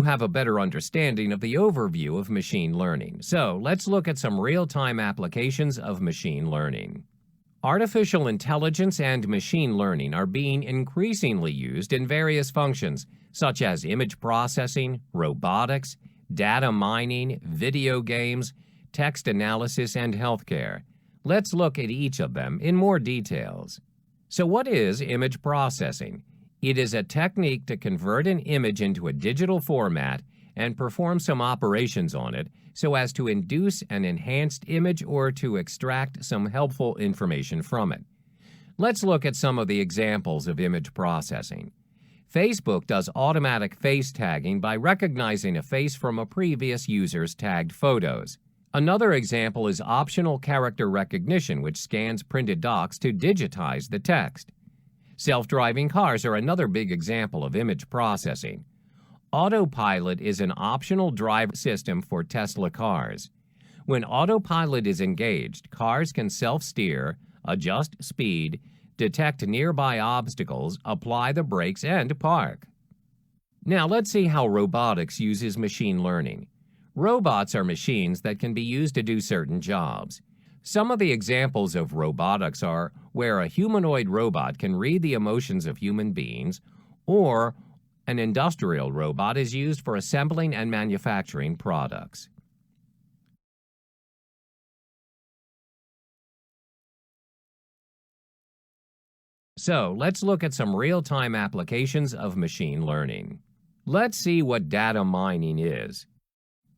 have a better understanding of the overview of machine learning. So let's look at some real-time applications of machine learning. Artificial intelligence and machine learning are being increasingly used in various functions, such as image processing, robotics, data mining, video games, text analysis, and healthcare. Let's look at each of them in more details. So what is image processing? It is a technique to convert an image into a digital format and perform some operations on it so as to induce an enhanced image or to extract some helpful information from it. Let's look at some of the examples of image processing. Facebook does automatic face tagging by recognizing a face from a previous user's tagged photos. Another example is optional character recognition, which scans printed docs to digitize the text. Self-driving cars are another big example of image processing. Autopilot is an optional drive system for Tesla cars. When autopilot is engaged, cars can self-steer, adjust speed, detect nearby obstacles, apply the brakes, and park. Now let's see how robotics uses machine learning. Robots are machines that can be used to do certain jobs. Some of the examples of robotics are where a humanoid robot can read the emotions of human beings, or an industrial robot is used for assembling and manufacturing products. So, let's look at some real-time applications of machine learning. Let's see what data mining is.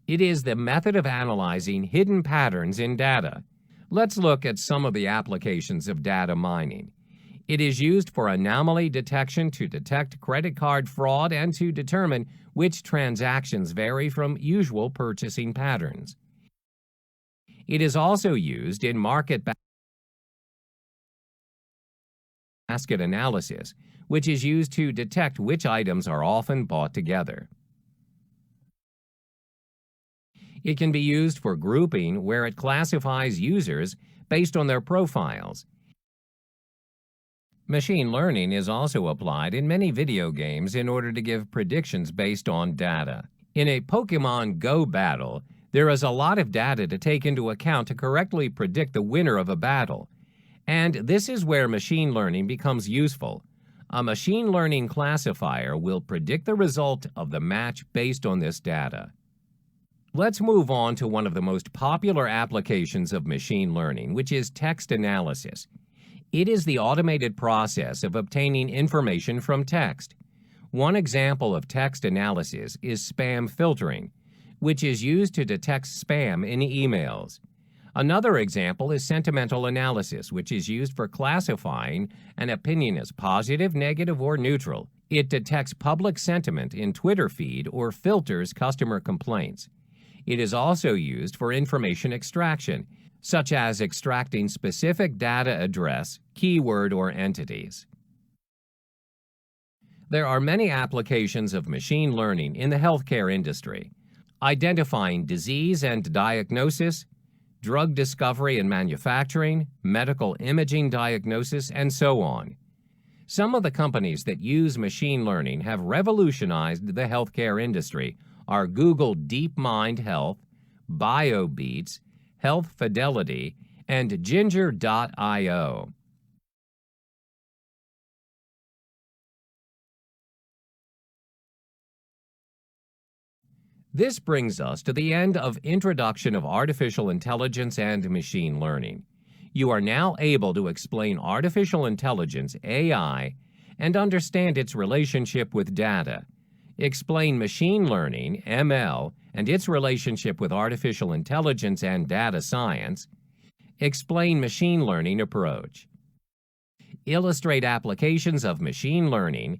It is the method of analyzing hidden patterns in data. Let's look at some of the applications of data mining. It is used for anomaly detection to detect credit card fraud and to determine which transactions vary from usual purchasing patterns. It is also used in market basket analysis, which is used to detect which items are often bought together. It can be used for grouping, where it classifies users based on their profiles. Machine learning is also applied in many video games in order to give predictions based on data. In a Pokemon Go battle, there is a lot of data to take into account to correctly predict the winner of a battle. And this is where machine learning becomes useful. A machine learning classifier will predict the result of the match based on this data. Let's move on to one of the most popular applications of machine learning, which is text analysis. It is the automated process of obtaining information from text. One example of text analysis is spam filtering, which is used to detect spam in emails. Another example is sentimental analysis, which is used for classifying an opinion as positive, negative, or neutral. It detects public sentiment in Twitter feed or filters customer complaints. It is also used for information extraction, such as extracting specific data address, keyword, or entities. There are many applications of machine learning in the healthcare industry, identifying disease and diagnosis, drug discovery and manufacturing, medical imaging diagnosis, and so on. Some of the companies that use machine learning have revolutionized the healthcare industry are Google DeepMind Health, BioBeats, Health Fidelity, and Ginger.io. This brings us to the end of Introduction of Artificial Intelligence and Machine Learning. You are now able to explain artificial intelligence, AI, and understand its relationship with data. Explain machine learning, ML, and its relationship with artificial intelligence and data science. Explain machine learning approach. Illustrate applications of machine learning